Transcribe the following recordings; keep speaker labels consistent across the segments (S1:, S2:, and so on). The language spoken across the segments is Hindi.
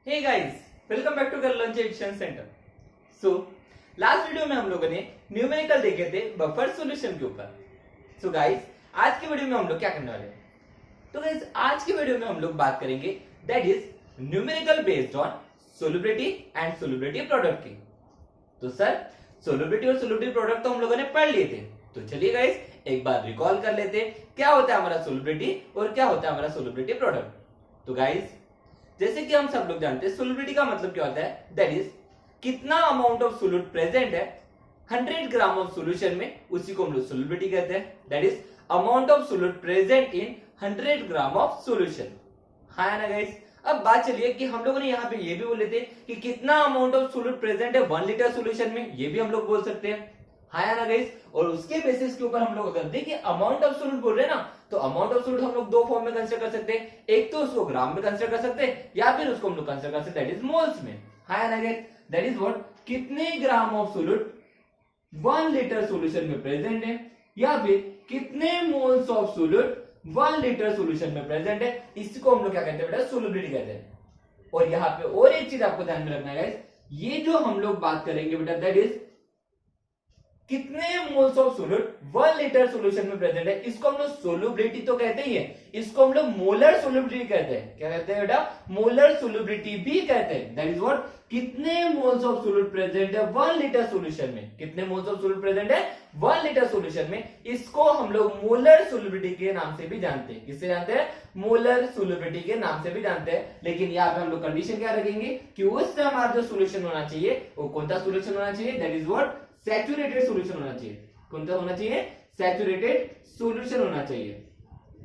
S1: Hey guys, welcome back to learn edition centre. So last video में हम लोगों ने न्यूमेरिकल देखे थे बफर सॉल्यूशन के ऊपर। सो गाइस, आज की वीडियो में हम लोग क्या करने वाले हैं? तो गाइस, आज की वीडियो में हम लोग बात करेंगे that is numerical based on solubility and solubility product की। तो सर, सोल्युबिलिटी और सोल्युबिलिटी प्रोडक्ट तो हम लोगों ने पढ़ लिए थे, तो चलिए गाइस एक बार रिकॉल कर लेते हैं क्या होता है हमारा सोल्युबिलिटी और क्या होता है हमारा सोल्युबिलिटी प्रोडक्ट। तो गाइस, जैसे कि हम सब लोग जानते हैं सोल्युबिलिटी का मतलब क्या होता है, दैट इज कितना अमाउंट ऑफ सोल्यूट प्रेजेंट है 100 ग्राम ऑफ सॉल्यूशन में, उसी को हम लोग सोल्युबिलिटी कहते हैं। That is amount of solute present in 100 gram of solution. हाँ ना गाइस, अब बात चलिए कि हम लोगों ने यहाँ पे ये भी बोले थे कि कितना अमाउंट ऑफ सोल्यूट प्रेजेंट है 1 लीटर सॉल्यूशन में, ये भी हम लोग बोल सकते हैं। हाँ ना गाइस, और उसके बेसिस के ऊपर हम लोग अगर देखिए अमाउंट ऑफ सोल्यूट बोल रहे हैं ना, तो अमाउंट ऑफ सोल्यूट हम लोग दो फॉर्म में कंसीडर कर सकते हैं। एक तो उसको ग्राम में कंसीडर कर सकते हैं या फिर उसको हम लोग कंसीडर कर सकते हैं दैट इज मोल्स में। हाँ ना गाइस, दैट इज व्हाट, कितने gram of solute 1 litre solution में प्रेजेंट है, या फिर कितने moles of solute 1 litre solution में प्रेजेंट है, इसको हम लोग क्या कहते हैं बेटा, सोल्युबिलिटी कहते हैं। और यहाँ पे और एक चीज आपको ध्यान में रखना है गाइस, ये जो हम लोग बात करेंगे बेटा दैट इज कितने moles of solute 1 litre solution में प्रेजेंट है, इसको हम लोग सोल्युबिलिटी तो कहते ही है, इसको हम लोग मोलर सोल्युबिलिटी कहते हैं। क्या कहते हैं बेटा, मोलर सोल्युबिलिटी भी कहते हैं। दैट इज व्हाट, कितने मोल्स ऑफ सोल्यूट प्रेजेंट है 1 लीटर सॉल्यूशन में, कितने मोल्स ऑफ सोल्यूट प्रेजेंट है 1 लीटर सॉल्यूशन में, इसको हम लोग मोलर सोल्युबिलिटी के नाम से भी जानते हैं। किससे जानते हैं? मोलर सोल्युबिलिटी के नाम से भी जानते हैं। लेकिन यहाँ पे हम लोग कंडीशन क्या रखेंगे कि उससे हमारा जो सोल्यूशन होना चाहिए वो कौन सा सोल्यूशन होना चाहिए, that is what, saturated solution होना चाहिए। कौन सा होना चाहिए? सैचुरेटेड सॉल्यूशन होना चाहिए।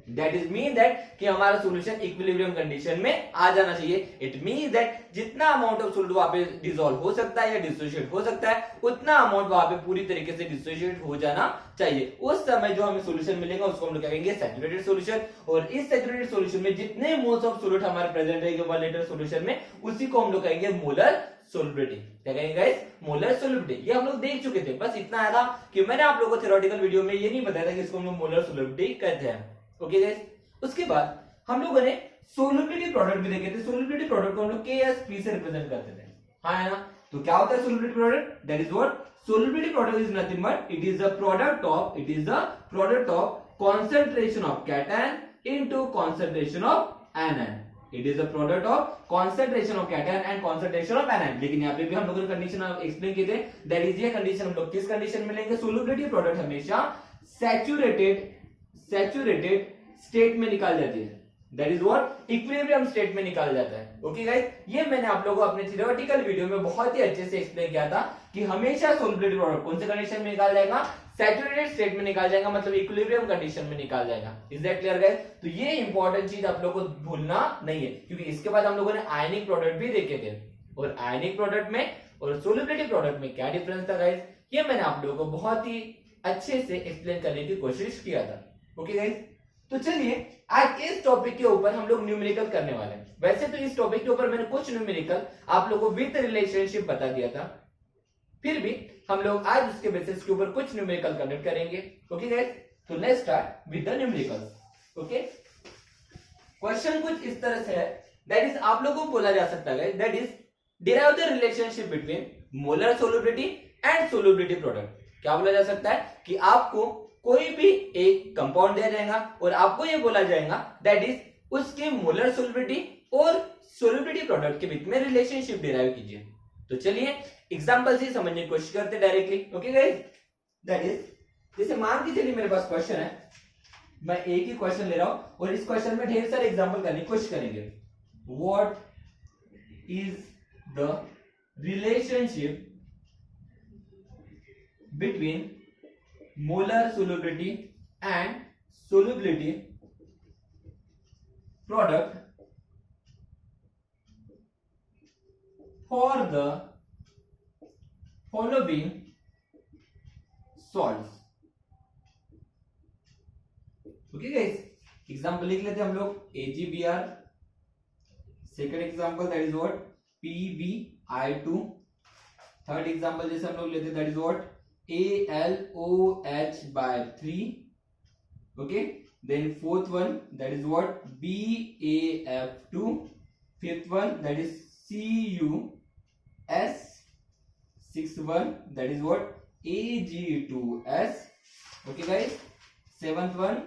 S1: दैट इज मीन दैट कि हमारा सॉल्यूशन इक्विलिब्रियम कंडीशन में आ जाना चाहिए। इट मीन दैट जितना अमाउंट ऑफ सॉल्यूट वहां पे डिसॉल्व हो सकता है या डिसोशिएट हो सकता है, उतना अमाउंट वहां पे पूरी तरीके से डिसोशिएट हो जाना चाहिए। उस समय जो हमें सॉल्यूशन मिलेगा उसको हम लोग क्या कहेंगे, सैचुरेटेड सॉल्यूशन। और इस सैचुरेटेड सॉल्यूशन में जितने मोल्स ऑफ सॉल्यूट हमारे प्रेजेंट रहेंगे 1 लीटर सॉल्यूशन में, उसी को हम लोग कहेंगे मोलर सोल्युबिलिटी। क्या कहेंगे गाइस? Molar solubility. ये हम लोग देख चुके थे, बस इतना आया था कि मैंने आप लोगों को थ्योरेटिकल वीडियो में ये नहीं बताया था कि इसको हम लोग मोलर सोल्युबिलिटी कहते हैं। ओके गाइस, उसके बाद हम लोगों ने सोल्युबिलिटी प्रोडक्ट भी देखे थे। सोल्युबिलिटी प्रोडक्ट को हम लोग KSP से रिप्रेजेंट करते थे। हाँ है ना? तो क्या होता है solubility product? That is what, solubility product is nothing but it is the product of concentration of cation into concentration of anion. It is a product of concentration of cation and concentration of anion. लेकिन यहाँ पे भी हम लोगों ने कंडीशन एक्सप्लेन किए थे। दैट इज ये कंडीशन हम लोग किस कंडीशन में लेंगे, सोल्युबिलिटी प्रोडक्ट हमेशा सैचुरेटेड स्टेट में निकाल जाती है। That is what, equilibrium state में निकाल जाता है। ओके गाइस, ये मैंने आप लोगों को अपने थ्योरेटिकल वीडियो में बहुत ही अच्छे से एक्सप्लेन किया था कि हमेशा सोल्युबिलिटी प्रोडक्ट कौन से कंडीशन में निकाल जाएगा, सैचुरेटेड स्टेट में निकाल जाएगा, मतलब इक्विलिब्रियम कंडीशन में निकाल जाएगा। Is that clear guys? तो ये इंपॉर्टेंट चीज आप लोगों को भूलना नहीं है, क्योंकि इसके बाद हम लोगों ने आयनिक प्रोडक्ट भी देखे थे। और आयनिक प्रोडक्ट में और सोल्युबिलिटी प्रोडक्ट में क्या डिफरेंस था गाइस, ये मैंने आप लोगों को बहुत ही अच्छे से एक्सप्लेन करने की कोशिश किया था। ओके गाइस, तो चलिए आज इस टॉपिक के ऊपर हम लोग न्यूमेरिकल करने वाले हैं। वैसे तो इस टॉपिक के ऊपर मैंने कुछ न्यूमेरिकल आप लोगों को विद रिलेशनशिप बता दिया था, फिर भी हम लोग आज उसके बेसिस के ऊपर कुछ न्यूमेरिकल कंडक्ट करेंगे। ओके गाइस, तो let's start with the numericals. Okay, question कुछ इस तरह से है, दैट इज आप लोगों को बोला जा सकता है that is derive the relationship between molar solubility and solubility product. क्या बोला जा सकता है कि आपको कोई भी एक कंपाउंड दिया जाएगा और आपको ये बोला जाएगा दैट इज उसके मोलर सोल्युबिलिटी और सोल्युबिलिटी प्रोडक्ट के बीच में रिलेशनशिप डिराइव कीजिए। तो चलिए एग्जांपल से समझने की कोशिश करते हैं directly. Okay guys, that is जैसे मान के चलिए मेरे पास क्वेश्चन है, मैं एक ही क्वेश्चन ले रहा हूं और इस क्वेश्चन में ढेर सारे एग्जांपल करने की कोशिश करेंगे। What is the relationship between molar solubility and solubility product for the following salts. Okay guys, example लिख लेते हैं हम लोग AgBr, second example that is what PbI2, third example जैसे हम लोग लेते हैं that is what AlOH/3. Okay, then fourth one that is what BAF2, fifth one that is Cu(S)61, that is what Ag2S. Okay guys, seventh one,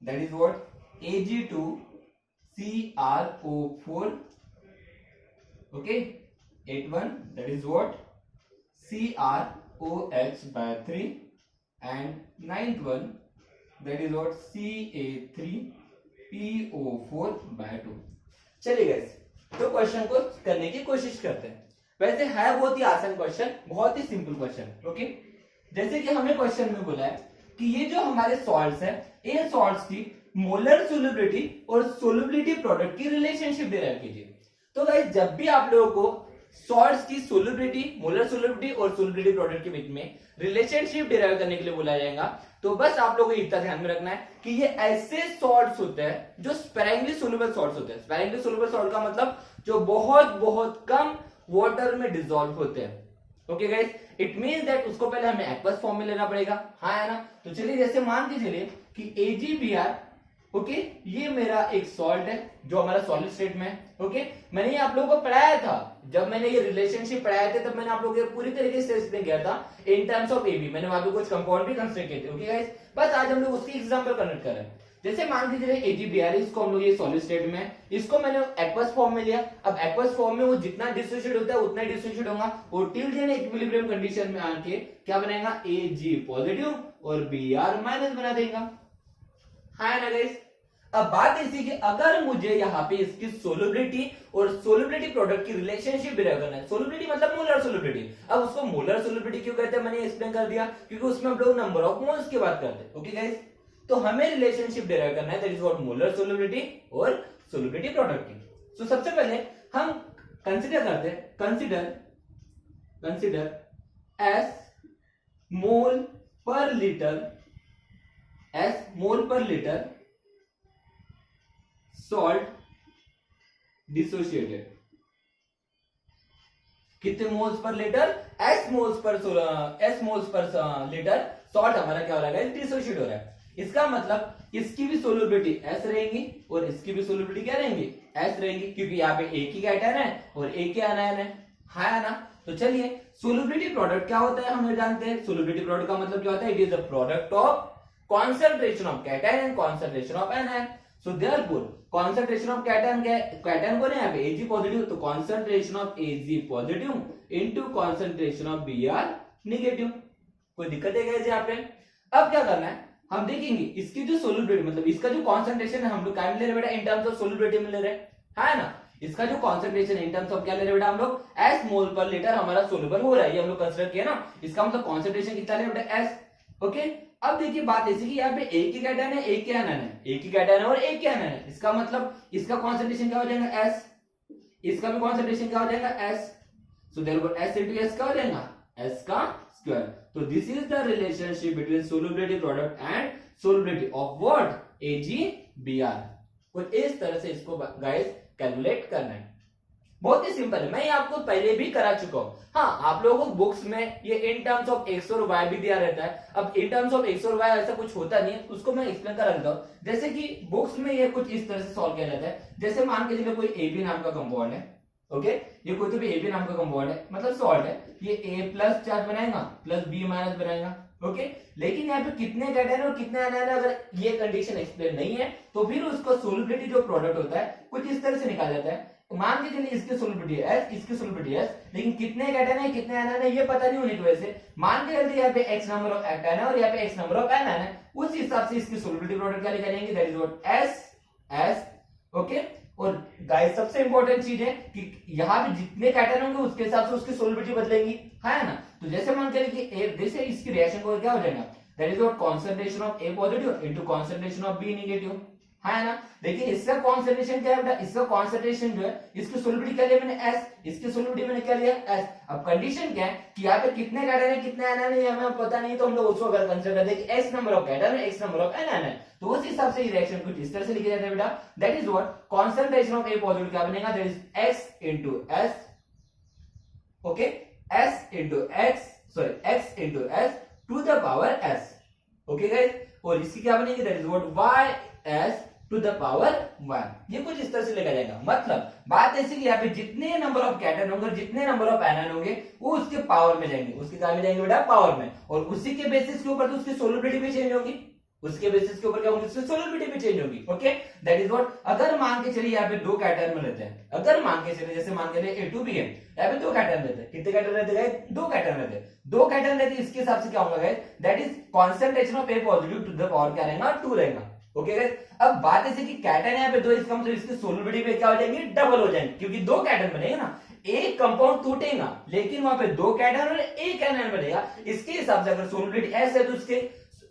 S1: that is what Ag2CrO4. Okay, eighth one, that is what CrOH3, and ninth one, that is what Ca3PO4/2. चलिए गाइस, तो क्वेश्चन को करने की कोशिश करते हैं। वैसे है बहुत ही आसान क्वेश्चन, बहुत ही सिंपल क्वेश्चन। ओके, जैसे कि हमें क्वेश्चन में बोला है कि ये जो हमारे सॉल्ट्स है, इन सॉल्ट्स की मोलर सोल्युबिलिटी और सोल्युबिलिटी प्रोडक्ट की रिलेशनशिप डिराइव कीजिए। तो गाइस, जब भी आप लोगों को सॉल्ट्स की सोल्युबिलिटी, मोलर सोल्युबिलिटी और सोल्युबिलिटी प्रोडक्ट के बीच में रिलेशनशिप डिराइव करने के लिए बोला जाएगा, तो बस आप लोगों को इतना ध्यान में रखना है कि ये ऐसे सॉल्ट्स होते हैं जो स्पैरिंगली सोल्युबल सॉल्ट्स होते हैं। स्पैरिंगली सोल्युबल सॉल्ट का मतलब जो बहुत बहुत कम वाटर में डिसॉल्व होते हैं। Okay guys, it means that उसको पहले हमें एक्वस फॉर्म में लेना पड़ेगा। हाँ है ना? तो चलिए, जैसे मान के चलिए कि AgBr, ओके, ये मेरा एक सॉल्ट है जो हमारा सॉलिड स्टेट में है। ओके, मैंने ये आप लोगों को पढ़ाया था, जब मैंने ये रिलेशनशिप पढ़ाए थे तब मैंने आप लोगों को पूरी तरीके से एक्सप्लेन किया था इन टर्म्स ऑफ AB। मैंने वहां पे कुछ कंपाउंड भी कंसीडर किए थे। ओके गाइस, बस आज हम लोग उसकी एग्जांपल कनेक्ट कर रहे हैं। जैसे मान के चलिए AgBr, इसको हम लोग ये सॉलिड स्टेट में है, इसको मैंने एक्वस फॉर्म में लिया। अब एक्वस फॉर्म में वो जितना डिसोसिएट होता है उतना ही डिसोसिएट होगा, और टिल देन इक्विलिब्रियम कंडीशन में आके क्या बनेगा, Ag पॉजिटिव और Br माइनस बना देगा। हाँ ना गाइस? अब बात ऐसी कि अगर मुझे यहाँ पे इसकी सोल्युबिलिटी और सोल्युबिलिटी प्रोडक्ट की रिलेशनशिप डिराइव करना है, सोल्युबिलिटी मतलब मोलर सोल्युबिलिटी। अब उसको मोलर सोल्युबिलिटी क्यों कहते हैं, मैंने एक्सप्लेन कर दिया, क्योंकि उसमें हम लोग नंबर ऑफ मोल्स की बात करते हैं। ओके गाइस, तो हमें रिलेशनशिप डिराइव करना है, that is what molar solubility और सोल्युबिलिटी प्रोडक्ट की। तो सबसे पहले हम कंसीडर करते हैं, कंसीडर एस मोल पर लीटर सॉल्ट डिसोशिएटेड। कितने moles per litre? S moles per litre salt हमारा क्या हो रहा है, डिसोशिएट हो रहा है। इसका मतलब इसकी भी सोल्युबिलिटी एस रहेंगी और इसकी भी सोल्युबिलिटी क्या रहेंगी, एस रहेंगी, क्योंकि यहाँ पे एक ही कैटायन है और एक ही आनायन है। हाँ ना? तो चलिए, सोल्युबिलिटी प्रोडक्ट क्या होता है हमें जानते हैं। सोल्युबिलिटी प्रोडक्ट का मतलब क्या होता है, it is the product of concentration of cation and concentration of anion. So therefore concentration of cation कौन है यहाँ पे, Ag पॉजिटिव, तो concentration of Ag positive into concentration of Br negative. कोई दिक्कत है क्या यहाँ पे? अब क्या करना है, हम देखेंगे इसकी जो सोल्युबिलिटी, मतलब इसका जो कॉन्सेंट्रेशन है हम लोग क्या में ले रहे बेटा, इन टर्म्स ऑफ सोल्युबिलिटी में ले रहे हैं। है ना? इसका जो कॉन्सेंट्रेशन इन टर्म्स ऑफ क्या ले रहे बेटा हम लोग, एस मोल पर लीटर हमारा सोल्युबल हो रहा है, ये हम लोग कंसीडर किया ना। इसका मतलब कॉन्सेंट्रेशन कितना ले बेटा, एस। ओके, अब देखिए बात ऐसी कि यहाँ पे एक ही कैटायन है, एक ही आनायन है, एक ही कैटायन है और एक ही आनायन है। इसका मतलब इसका कॉन्सेंट्रेशन क्या हो जाएगा, एस, इसका भी कॉन्सेंट्रेशन क्या हो जाएगा, S. So therefore S into S क्या हो जाएगा, एस का स्क्वायर। तो this is the relationship between solubility product and solubility of what, AgBr। और इस तरह से इसको गाइस कैलकुलेट करना है। बहुत ही सिंपल है, मैं ये आपको पहले भी करा चुका हूं। हाँ, आप लोगों को बुक्स में ये इन टर्म्स ऑफ एक्स और वाई भी दिया रहता है। अब इन टर्म्स ऑफ एक्स और वाई ऐसा कुछ होता नहीं है, उसको मैं एक्सप्लेन करा देता हूं। जैसे कि बुक्स में ये कुछ इस तरह से सॉल्व किया जाता है। जैसे मान के चलिए कोई AB नाम का कंपाउंड है। ओके, ये कोई तो भी AB नाम का कंपाउंड है, मतलब सॉल्ट है, ये A प्लस चार्ज बनाएगा प्लस B माइनस बनाएगा। ओके, लेकिन यहाँ पे कितने कैटायन और कितने आनायन है, अगर ये कंडीशन एक्सप्लेन नहीं है तो फिर उसको सोल्युबिलिटी जो प्रोडक्ट होता है कुछ इस तरह से निकाला जाता है। मान के चलिए इसकी सोल्युबिलिटी है S, इसकी सोल्युबिलिटी है S, लेकिन कितने कैटायन है कितने आनायन है ये पता नहीं होने की वजह से मान के चलिए यहाँ पे X नंबर ऑफ कैटायन है और यहाँ पे X नंबर ऑफ आनायन है, उस हिसाब से इसकी सोल्युबिलिटी प्रोडक्ट क्या निकालेंगे, that is what S। Okay, और गाइस सबसे इंपॉर्टेंट चीज है कि यहाँ पे जितने कैटायन होंगे उसके हिसाब से उसकी सोल्युबिलिटी बदलेगी। है ना? तो जैसे मान के चलिए कि जैसे इसकी रिएक्शन को क्या हो जाएगा, that is what concentration of A positive into concentration of B negative. है ना? देखिए इसका कॉन्सेंट्रेशन क्या है बेटा, इसका कॉन्सेंट्रेशन जो है, इसकी सोल्युबिलिटी क्या लिया मैंने, S, इसकी सोल्युबिलिटी मैंने क्या लिया, S। अब कंडीशन क्या है कि यहाँ पे कितने कैटायन है कितने आनायन है हमें पता नहीं, तो हम लोग उसको अगर कंसीडर करते हैं कि S नंबर ऑफ कैटायन है X नंबर ऑफ आनायन है, तो उस हिसाब से रिएक्शन कुछ इस तरह से लिखा जाता है बेटा, that is what concentration of A positive क्या बनेगा, that is X into S। Okay, X into S to the power S। Okay guys, और इसकी क्या बनेगी, that is what Y s to the power 1। ये कुछ इस तरह से लिखा जाएगा। मतलब बात ऐसी कि यहाँ पे जितने नंबर ऑफ कैटन होंगे, जितने नंबर ऑफ एनायन होंगे, वो उसके पावर में जाएंगे। उसके क्या में जाएंगे बेटा? पावर में। और उसी के बेसिस के ऊपर तो उसकी सोलबिलिटी भी चेंज होगी। उसके बेसिस के ऊपर क्या होगी? उसकी सोलबिलिटी भी चेंज होगी। Okay, that is what. अगर मान के चलिए यहाँ पे दो कैटन में रहते हैं, अगर मान के चलिए, जैसे मान के लिए A2B है, यहाँ पे दो कैटन रहते हैं। कितने कैटन रहते हैं? दो कैटन रहते हैं। दो कैटन रहते हैं, इसके हिसाब से क्या होगा guys? That is concentration of A positive to the power क्या रहेगा? 2 रहेगा। ओके गाइस, अब बात ऐसी कि कैटन यहाँ पे दो, इसका मतलब इसकी सोलबिलिटी पे क्या हो जाएंगे? डबल हो जाएंगे, क्योंकि दो कैटन बनेगा ना। एक कंपाउंड टूटेगा लेकिन वहां पे दो कैटन और एक एनायन बनेगा। इसके हिसाब से अगर सोलबिलिटी S है तो उसके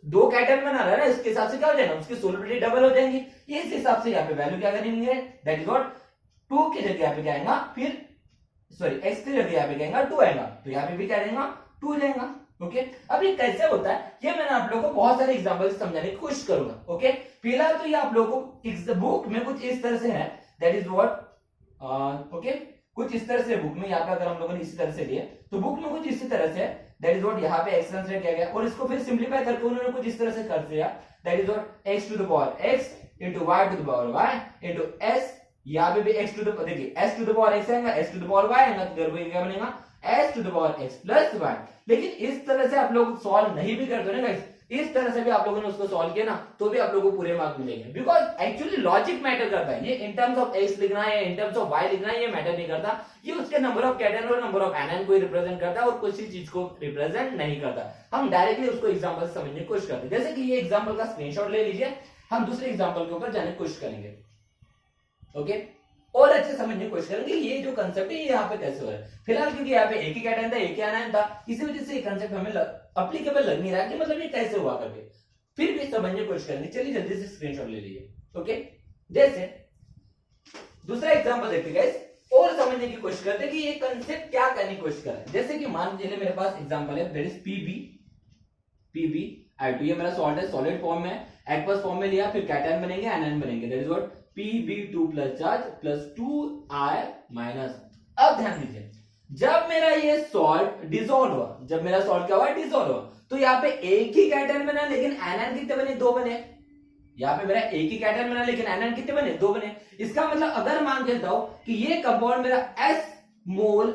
S1: दो कैटन बना रहा है ना, इसके हिसाब से क्या हो जाएगा? उसकी सोलबिलिटी डबल हो जाएंगी। इस हिसाब से यहाँ पे वैल्यू क्या करेंगे? दैट इज व्हाट 2 की जगह यहाँ पे क्या आएगा? फिर सॉरी x की जगह यहाँ पे क्या आएगा? 2 आएगा। तो यहाँ पे भी क्या आएगा? 2 जाएगा। ओके, अब ये कैसे होता है ये मैंने आप लोगों को बहुत सारे एग्जांपल से समझाने की कोशिश करूंगा। ओके, फिलहाल तो ये आप लोगों को बुक में कुछ इस तरह से है, दैट इज व्हाट ओके, कुछ इस तरह से बुक में यहाँ पे अगर हम लोगों ने इसी तरह से लिए तो बुक में कुछ इसी तरह से, दैट इज व्हाट यहाँ पे x कंसीडर किया गया और इसको फिर सिंपलीफाई करके उन्होंने कुछ इस तरह से कर दिया, that is what x to the power x into y to the power y into s। यहाँ पे भी x टू द, देखिए s to the power x आएगा, s to the power y आएगा, तो इधर क्या बनेगा? s to the power x plus y। लेकिन इस तरह से आप लोग सॉल्व नहीं भी करते ना गाइस, इस तरह से भी आप लोगों ने उसको सॉल्व किया ना तो भी आप लोगों को पूरे मार्क मिलेंगे। बिकॉज एक्चुअली लॉजिक मैटर करता है। ये इन टर्म्स ऑफ x लिखना है, इन टर्म्स ऑफ y लिखना है, ये मैटर नहीं करता। ये उसके नंबर ऑफ कैटन और नंबर ऑफ एनायन को रिप्रेजेंट करता है और किसी चीज को रिप्रेजेंट नहीं करता। हम डायरेक्टली उसको एग्जांपल से समझने की कोशिश करते हैं। जैसे कि ये एग्जांपल का स्क्रीनशॉट ले लीजिए, हम दूसरे एग्जांपल के ऊपर जाने की कोशिश करेंगे। ओके, और अच्छे समझने की कोशिश करेंगे ये जो कंसेप्ट है ये यहाँ पे कैसे हो रहा है। फिलहाल क्योंकि यहाँ पे एक ही कैटन था, एक ही एनायन था, इसी वजह से ये कंसेप्ट हमें अप्लीकेबल लग नहीं रहा कि मतलब ये कैसे हुआ करके, फिर भी समझने की कोशिश करेंगे। चलिए जल्दी से स्क्रीनशॉट ले लीजिए। ओके, जैसे दूसरा एग्जांपल देखते गाइस और समझने की कोशिश करते हैं कि ये कंसेप्ट क्या करने की कोशिश कर रहा है। जैसे कि मान लीजिए मेरे पास एग्जांपल है, दैट इज PbI2। ये मेरा सॉल्ट है, सॉलिड फॉर्म में, एक्वस फॉर्म में लिया, फिर कैटन बनेंगे, एनायन बनेंगे, that is what Pb2 plus charge plus 2I minus. अब ध्यान दीजिए, जब मेरा ये सॉल्ट डिसॉल्व हुआ, जब मेरा सॉल्ट क्या हुआ? डिसॉल्व हुआ, तो यहाँ पे एक ही कैटन बना लेकिन एनायन कितने बने? 2 बने। यहाँ पे मेरा एक ही कैटन बना लेकिन एनायन कितने बने? 2 बने। इसका मतलब अगर मान के चलता हूं कि ये कंपाउंड मेरा S मोल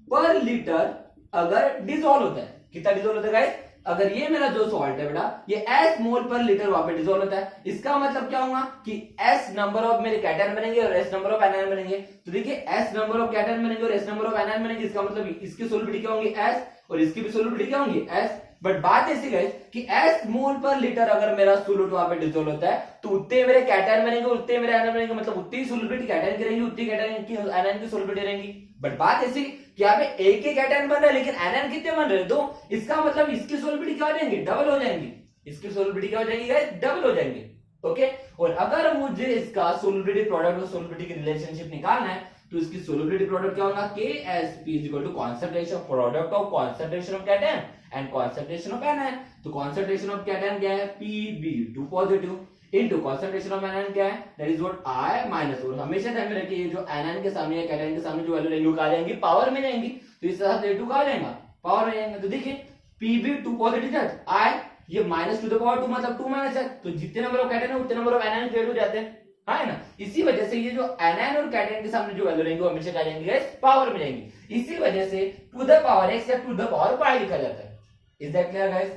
S1: पर लीटर अगर डिसॉल्व होता है, कितना डिसॉल्व होता है गाइस? अगर ये मेरा जो सॉल्ट है बेटा ये S मोल पर लीटर वहां पे डिसॉल्व होता है, इसका मतलब क्या होगा कि S नंबर ऑफ मेरे कैटन बनेंगे और S नंबर ऑफ एनायन बनेंगे। तो देखिए S नंबर ऑफ कैटन बनेंगे और S नंबर ऑफ एनायन बनेंगे, इसका मतलब इसकी सोलबिलिटी क्या होंगी? S, और इसकी भी सोलबिलिटी क्या होंगी? S। बट बात ऐसी गाइस कि S मोल पर लीटर अगर मेरा सोल्यूट वहां पे डिसॉल्व होता है तो उतने मेरे कैटन बनेंगे, उतने मेरे एनायन बनेंगे, मतलब उतनी सोलबिलिटी कैटन की रहेगी, उतनी कैटन की एनायन की सोलबिलिटी रहेगी। बट बात ऐसी कि यहाँ पे एक ही कैटन बन रहा है लेकिन एनायन कितने बन रहे हैं? 2। इसका मतलब इसकी सोलबिलिटी क्या हो जाएंगी? डबल हो जाएंगी। इसकी सोलबिलिटी क्या हो जाएगी गाइस? डबल हो जाएंगी। ओके, और अगर मुझे इसका सोलबिलिटी प्रोडक्ट और सोलबिलिटी की रिलेशनशिप निकालना है तो इसकी सोलबिलिटी प्रोडक्ट क्या होगा? KSP is equal to concentration product of concentration of cation and concentration of anion. तो कॉन्सेंट्रेशन ऑफ कैटन क्या है? Pb2 positive into concentration of anion क्या है? That is what I minus. और हमेशा ध्यान में रखिए ये जो एनायन के सामने या कैटन के सामने जो वैल्यू रहेंगी वो कहां जाएंगी? पावर में जाएंगी। तो इस तरह से A2 कहां जाएगा? पावर में जाएंगे। तो देखिए Pb2 पॉजिटिव चार्ज, I ये माइनस टू द पावर 2 मतलब 2 माइनस है, तो जितने नंबर ऑफ कैटन है उतने नंबर ऑफ एनायन क्रिएट हो जाते हैं, है ना। इसी वजह से ये जो एनायन और कैटन के सामने जो वैल्यू रहेंगी वो हमेशा क्या जाएंगी गाइस? पावर में जाएंगी। इसी वजह से टू द पावर x या टू द पावर y लिखा जाता है। Is that clear guys?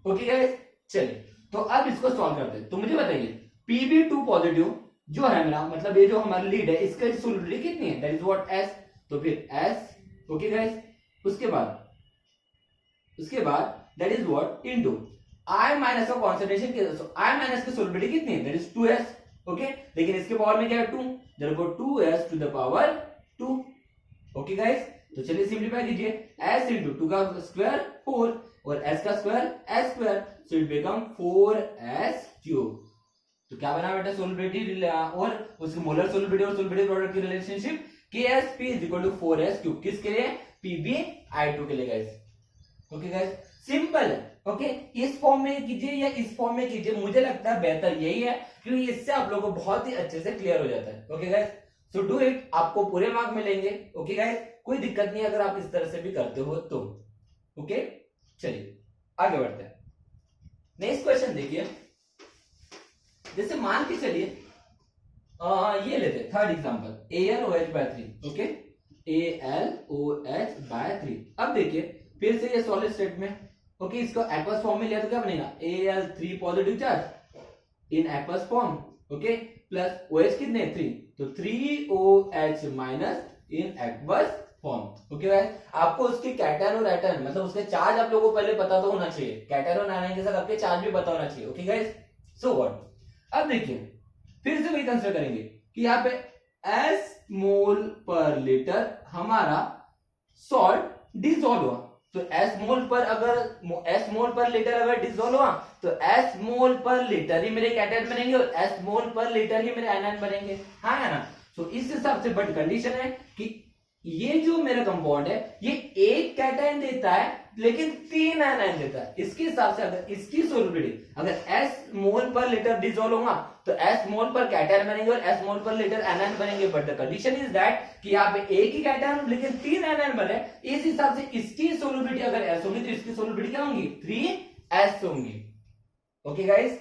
S1: Okay guys, चलिए तो अब इसको सॉल्व करते हैं। तो मुझे बताइए Pb2 पॉजिटिव जो है मेरा, मतलब ये जो हमारा लीड है इसका सोलबिलिटी कितनी है? That is what S। तो फिर S। ओके गाइस, उसके बाद that is what into I minus का कॉन्सेंट्रेशन के, I माइनस की सोलबिलिटी कितनी है? That is 2S। ओके, लेकिन इसके पावर में क्या है? 2, therefore 2S to the power 2। Okay guys, तो चलिए सिंपलीफाई कीजिए। S into 2 का स्क्वायर 4 और S का square S square, so it become 4S cube. तो क्या बना बेटा? सोलबिलिटी और उसकी मोलर सोलबिलिटी और सोलबिलिटी प्रोडक्ट की relationship KSP is equal to 4S cube. किसके लिए? PbI2 के लिए गाइस। ओके गाइस, सिंपल है। ओके, इस फॉर्म में कीजिए या इस फॉर्म में कीजिए, मुझे लगता है बेहतर यही है क्योंकि इससे आप लोगों को बहुत ही अच्छे से क्लियर हो जाता है। Okay guys, so do it, आपको पूरे मार्क मिलेंगे। ओके गाइस, कोई दिक्कत नहीं अगर आप इस तरह से भी करते हो तो। ओके, चलिए आगे बढ़ते हैं। नेक्स्ट क्वेश्चन देखिए, जैसे मान के चलिए ये लेते third example AlOH/3, okay, AlOH/3। अब देखिए फिर से ये सॉलिड स्टेट में, ओके, इसको एक्वस फॉर्म में लिया तो क्या बनेगा Al3 positive charge in aqueous form, okay, plus OH कितने 3, तो 3OH minus in aqueous form, okay guys. आपको उसके कैटायन और एटन मतलब उसके चार्ज आप लोगों को पहले पता तो होना चाहिए, कैटायन और एनायन के साथ आपके चार्ज भी पता होना चाहिए, ओके गाइस। सो व्हाट, अब देखिए फिर से वही कंसीडर करेंगे कि यहाँ पे S मोल पर लीटर हमारा सॉल्ट डिसॉल्व हुआ, तो S मोल पर लीटर अगर डिसॉल्व हुआ तो S मोल पर लीटर ही मेरे कैटायन बनेंगे और S मोल पर लीटर ही मेरे एनायन बनेंगे, हाँ है ना। तो इस हिसाब से बट कंडीशन है कि ये जो मेरा कंपाउंड है ये एक कैटायन देता है लेकिन 3 एनायन देता है। इसके हिसाब से अगर इसकी सोल्युबिलिटी अगर S मोल पर लीटर डिसॉल्व होगा तो S मोल पर कैटायन बनेंगे और S मोल पर लीटर एनायन बनेंगे, but the condition is that कि यहाँ पे एक ही कैटायन लेकिन 3 एनायन बने। इस हिसाब से इसकी सोल्युबिलिटी अगर S होगी तो इसकी सोल्युबिलिटी क्या होंगी 3S होंगी, okay guys.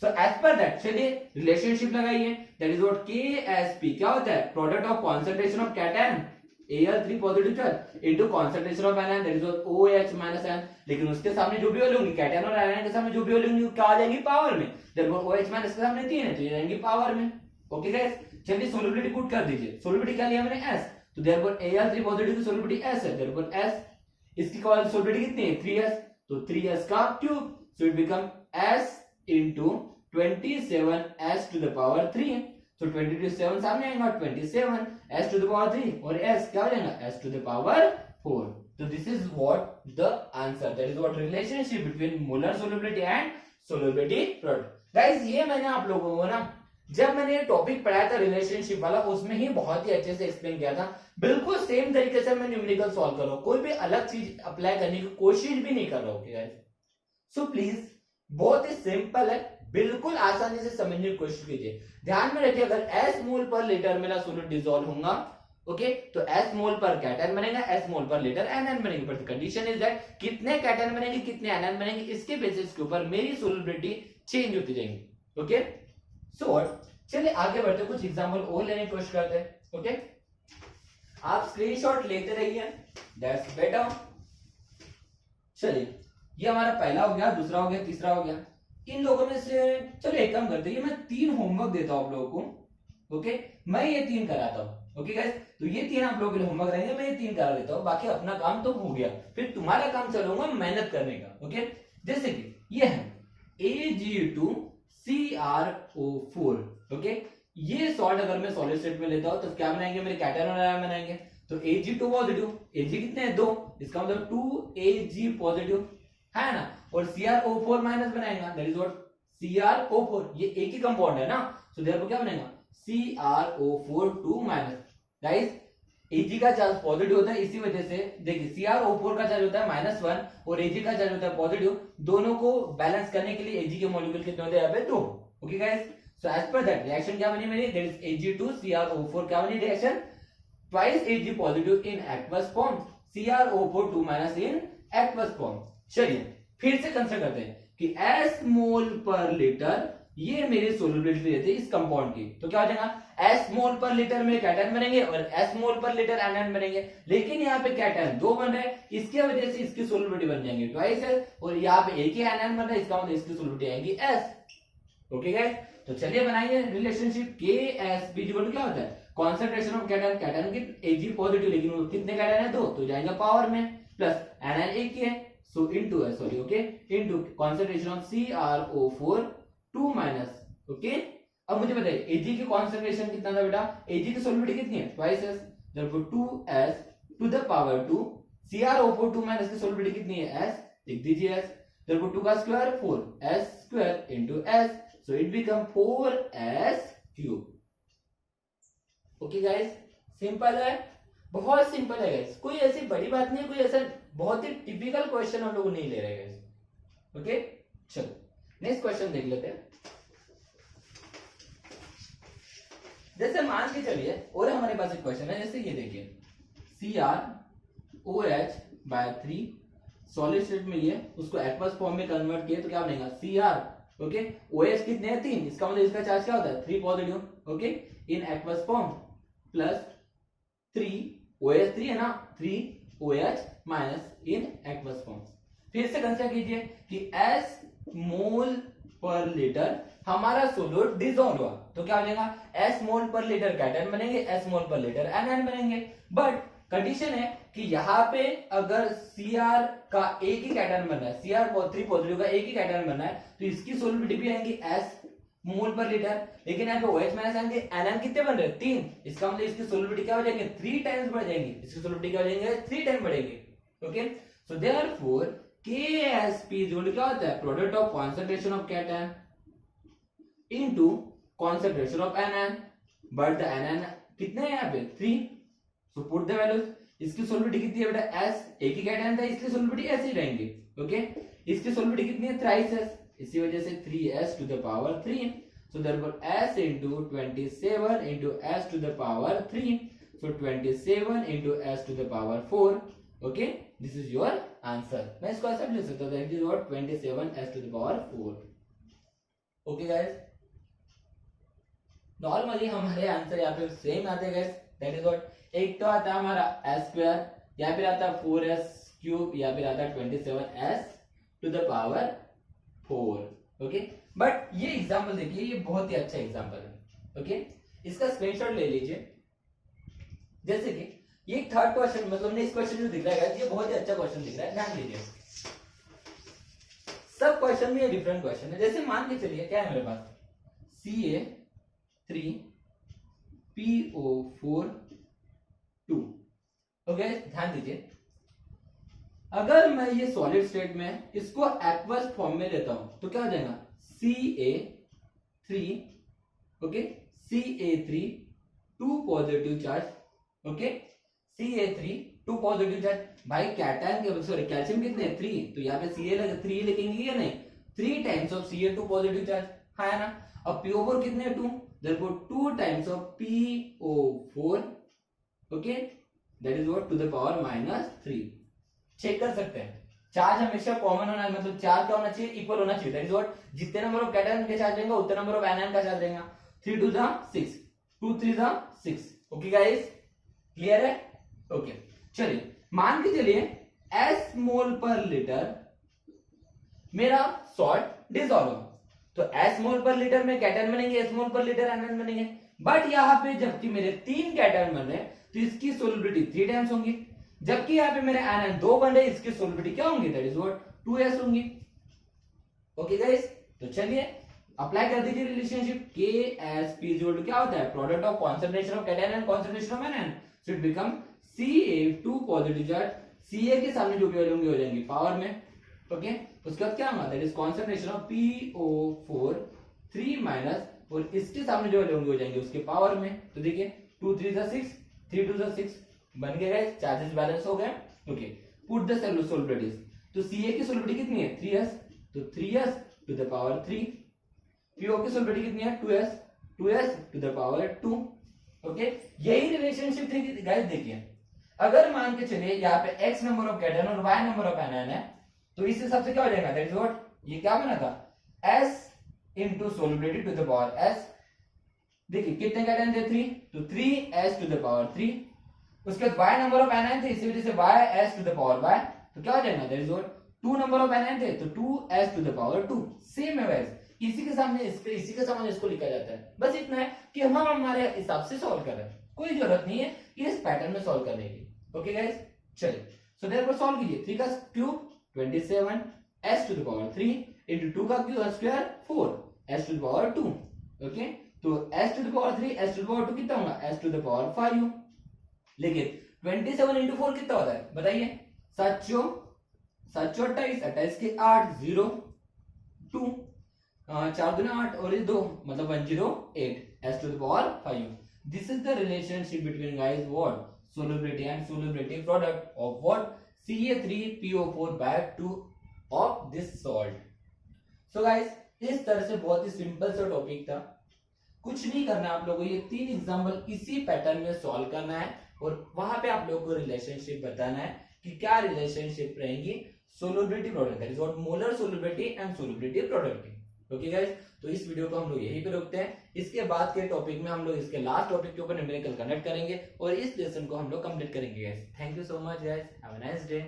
S1: So as per that चलिए रिलेशनशिप लगाइए, दैट इज व्हाट KSP क्या होता है, product of concentration of cation Al3 positive charge into concentration of anion that is OH minus n, लेकिन उसके सामने जो भी वैल्यू होंगी कैटायन और एनायन के सामने जो भी वैल्यू होंगी क्या आ जाएंगी पावर में, देयरफॉर OH माइनस के सामने 3 है तो ये जाएंगी पावर में, ओके गाइस। चलिए सोल्युबिलिटी पुट कर दीजिए, सोल्युबिलिटी क्या लिया मैंने S, तो देयरफॉर Al3 पॉजिटिव की सोल्युबिलिटी S है, देयरफॉर S, इसकी सोल्युबिलिटी कितनी है 3S, तो 3S का cube, so it become S into 27S to the power 3, तो 27 सामने आएगा 27 S to the power 3 और S क्या हो जाएगा S to the power 4। तो this is what the answer, that is what relationship between molar solubility and solubility product. Guys ये मैंने आप लोगों को ना जब मैंने ये टॉपिक पढ़ाया था रिलेशनशिप वाला उसमें ही बहुत ही अच्छे से एक्सप्लेन किया था, बिल्कुल सेम तरीके से मैं न्यूमेरिकल सॉल्व कर रहा हूं, कोई भी अलग चीज अप्लाई करने की कोशिश भी नहीं कर रहा हूं गाइस। सो प्लीज बहुत ही सिंपल है, बिल्कुल आसानी से समझने की कोशिश कीजिए। ध्यान में रखिए अगर S मोल पर लीटर मेरा सॉल्यूट डिसॉल्व होगा, ओके, तो S मोल पर कैटायन बनेगा, S मोल पर लीटर एनायन बनेगी, बट कंडीशन इज दैट कितने कैटायन बनेंगे कितने एनायन बनेंगे इसके बेसिस के ऊपर मेरी सोल्युबिलिटी चेंज होती जाएगी, ओके। सो चलिए आगे बढ़ते कुछ एग्जांपल और लेने की कोशिश करते हैं, ओके। आप स्क्रीनशॉट लेते रहिए, दैट्स बेटर। चलिए ये हमारा पहला हो गया, दूसरा हो गया, तीसरा हो गया। इन लोगों में से चलो एक काम करते हैं, मैं 3 होमवर्क देता हूं आप लोगों को, ओके, मैं ये 3 कराता हूं, ओके गाइस। तो ये 3 आप लोगों के लिए होमवर्क रहेंगे, मैं ये 3 करा देता हूं, बाकी अपना काम तो हो गया, फिर तुम्हारा काम चलूंगा मेहनत करने का, ओके। जैसे कि ये है Ag2CrO4, ओके, ये सॉल्ट अगर मैं सॉलिड स्टेट में लेता हूं तो क्या बनाएंगे मेरे कैटायन और एनायन बनाएंगे, तो Ag2 पॉजिटिव, Ag कितने हैं 2, इसका मतलब 2Ag पॉजिटिव है ना, और CrO4 माइनस बनाएगा, दैट इज व्हाट CrO4, ये एक ही कंपाउंड है ना, सो देयरफॉर क्या बनेगा CrO4 2 माइनस। गाइस Ag का चार्ज पॉजिटिव होता है, इसी वजह से देखिए CrO4 का चार्ज होता है -1 और Ag का चार्ज होता है पॉजिटिव, दोनों को बैलेंस करने के लिए Ag के मॉलिक्यूल कितने होते हैं यहाँ पे 2, okay guys. So as per that reaction क्या बनी मेरी, दैट इज Ag2CrO4 क्या बनी reaction, twice Ag positive in aqueous form, CrO4 2 minus in aqueous form. चलिए फिर से कंसिडर करते हैं कि S मोल पर लीटर ये मेरी सोल्युबिलिटी रहती है इस कंपाउंड की, तो क्या हो जाएगा S मोल पर लीटर में कैटायन बनेंगे और S मोल पर लीटर एनायन बनेंगे, लेकिन यहाँ पे कैटायन 2 बन रहे हैं, इसकी वजह से इसकी सोल्युबिलिटी बन जाएंगे ट्वाइस S, और यहाँ पे एक ही एनायन बन रहा है, इसका मतलब इसकी सोल्युबिलिटी आएगी S, ओके गाइस। तो चलिए बनाइए रिलेशनशिप KSP इक्वल क्या होता है, कंसंट्रेशन ऑफ कैटायन, कैटायन की Ag पॉजिटिव लेकिन वो कितने कैटायन है 2, तो जाएगा पावर में, प्लस एनायन एक ही है, so into sorry okay into concentration of CrO4 2 minus, okay। अब मुझे बताइए Ag की concentration कितना था बेटा, Ag की solubility कितनी है twice S, therefore 2S to the power 2, CrO4 2 minus की solubility कितनी है S, लिख दीजिए S, therefore 2 का square 4 S square into S, so it become 4S cube, okay guys। Simple है, बहुत सिंपल है गाइस, कोई ऐसी बड़ी बात नहीं है, कोई ऐसा बहुत ही टिपिकल क्वेश्चन हम लोग नहीं ले रहे गाइस, ओके। चलो नेक्स्ट क्वेश्चन देख लेते हैं। जैसे मान के चलिए और हमारे पास एक क्वेश्चन है, जैसे ये देखिए CrOH/3 सॉलिड स्टेट में ये उसको एक्वस फॉर्म में कन्वर्ट किए तो क्या बनेगा ओके, OH कितने हैं 3, इसका मतलब इसका चार्ज क्या होता है 3 पॉजिटिव। ओके, इन एक्वस फॉर्म प्लस 3 OH 3 है ना, 3 OH minus in aqueous form. फिर से कंसिडर कीजिए कि S मोल पर लीटर हमारा सोलूट डिसॉल्व हुआ तो क्या हो जाएगा, S मोल पर लीटर कैटन बनेंगे, S मोल पर लीटर एनायन बनेंगे। बट कंडीशन है कि यहाँ पे अगर Cr का एक ही कैटन बनना है, Cr3 पॉजिटिव का एक ही कैटन बनना है, तो इसकी सोलबिलिटी भी आएंगी S मोल पर लीटर। लेकिन यहाँ पे OH माइनस आएंगे, एनायन कितने बन रहे हैं 3, इसका मतलब इसकी सोलबिलिटी क्या हो जाएंगे 3 टाइम्स बढ़ जाएंगी, इसकी सोलबिलिटी क्या हो जाएंगे 3 टाइम बढ़ेंगे। ओके, सो देयरफॉर KSP जो क्या होता है, product of concentration of cation into concentration of anion, but the anion कितने हैं यहाँ पे 3, सो पुट द वैल्यूज। इसकी सोलबिलिटी कितनी है बेटा S, एक ही कैटन था इसलिए सोलबिलिटी ऐसे ही रहेंगी। ओके, इसकी सोलबिलिटी कितनी है थ्राइस S, इसी वजह से 3s to the power 3, so therefore S into 27 into S to the power 3, so 27 into S to the power 4। Okay, this is your answer. मैं इसको ऐसा भी लिख सकता हूं, that is what 27s to the power 4। Okay guys, normally हमारे आंसर यहाँ पे सेम आते हैं गाइस, दैट इज व्हाट, एक तो आता है हमारा s² या फिर आता है 4s³ या फिर आता है 27s to the power 4। Okay, but ये एग्जांपल देखिए, ये बहुत ही अच्छा एग्जांपल है। ओके, इसका स्क्रीनशॉट ले लीजिए। जैसे कि ये थर्ड क्वेश्चन, मतलब नेक्स्ट क्वेश्चन जो दिख रहा है ये बहुत ही अच्छा क्वेश्चन दिख रहा है, ध्यान दीजिए। सब क्वेश्चन में ये डिफरेंट क्वेश्चन है। जैसे मान के चलिए क्या है मेरे पास, Ca3 PO4 2। ओके, ध्यान दीजिए, अगर मैं ये सॉलिड स्टेट में इसको एक्वस फॉर्म में लेता हूं तो क्या हो जाएगा Ca3, okay, Ca3 2 positive charge. Okay, Ca3 2 positive charge. भाई कैटन के सॉरी कैल्शियम कितने 3, तो यहाँ पे Ca3 लिखेंगे या नहीं, 3 times of Ca2 positive charge, हाँ है ना। अब PO4 कितने 2, therefore 2 times of PO4, okay, that is what to the power -3। Check कर सकते हैं, चार्ज हमेशा कॉमन होना है, मतलब चार्ज क्या होना चाहिए, इक्वल होना चाहिए, दैट इज व्हाट, जितने नंबर ऑफ कैटन के चार्ज रहेंगे उतने नंबर ऑफ एनायन का चार्ज रहेगा। 3 2 6, 2 3 6। ओके गाइस, क्लियर है। ओके, चलिए मान के चलिए S मोल पर लीटर मेरा सॉल्ट डिसॉल्व हो, तो S मोल पर लीटर में कैटन बनेंगे, S मोल पर लीटर एनायन बनेंगे। बट यहाँ पे जबकि मेरे 3 कैटन बन रहे तो इसकी सोलबिलिटी 3 टाइम्स होंगी, जबकि यहाँ पे मेरे एनायन 2 बन रहे, इसकी सोलबिलिटी क्या होंगी, दैट इज व्हाट 2s होंगी। ओके गाइस, तो चलिए अप्लाई कर दीजिए रिलेशनशिप। KSP जो क्या होता है, product of concentration of cation and concentration of anion, so it become Ca2 positive charge, Ca के सामने जो भी वैल्यू होंगी हो जाएंगी पावर में। ओके, उसके बाद क्या होगा, that is concentration of PO4 3 minus, और इसके सामने जो वैल्यू होंगी हो जाएंगे उसके पावर में। तो देखिए 2 3 6, 3 2 6 बन गए गाइस, चार्जेस बैलेंस हो गए। ओके, पुट द सोलबिलिटीज, तो Ca की सोलबिलिटी कितनी है 3s, तो 3s to the power 3। PO की सोलबिलिटी कितनी है 2s, 2s to the power 2। Okay, यही रिलेशनशिप थी गाइस। देखिए अगर मान के चलिए यहाँ पे x नंबर ऑफ कैटन और y नंबर ऑफ एनायन है, तो इस हिसाब से क्या हो जाएगा, दैट इज व्हाट, ये क्या बना था s into solubility to the power s। देखिए कितने कैटन थे 3, तो 3s टू द पावर 3। उसके बाद y नंबर ऑफ एनायन थे, इसी वजह से ys to the power y, तो क्या हो जाएगा, that is what 2 number of anion थे तो 2s to the power 2। Same है गाइस, इसी के सामने इसी के सामने इसको लिखा जाता है। बस इतना है कि हम हमारे हिसाब से सॉल्व कर रहे हैं, कोई जरूरत नहीं है कि इस पैटर्न में सॉल्व करने की। ओके गाइस, चलिए सो देयरफॉर सॉल्व कीजिए। 3 का cube 27 s to the power 3 into 2 का cube square 4 s to the power 2। Okay, तो s to the power 3 s to the power 2 कितना होगा, s टू द पावर 5। लेकिन 27 into 4 कितना होता है बताइए, 7 7 28, 28 के 8 0 2, 4 दूना 8 और ये 2 मतलब 108 s to the power 5। This is the relationship between guys what solubility and solubility product of what Ca3PO4 back to of this salt। So guys, इस तरह से बहुत ही सिंपल सा टॉपिक था, कुछ नहीं करना आप लोगों को, ये 3 एग्जांपल इसी पैटर्न में सॉल्व करना है और वहां पे आप लोगों को रिलेशनशिप बताना है कि क्या रिलेशनशिप रहेंगी solubility product, that is what molar solubility and solubility product की। ओके गाइस, तो इस वीडियो को हम लोग यहीं पे रोकते हैं। इसके बाद के टॉपिक में हम लोग इसके लास्ट टॉपिक के ऊपर न्यूमेरिकल कनेक्ट करेंगे और इस लेसन को हम लोग कंप्लीट करेंगे guys. Thank you so much guys, have a nice day.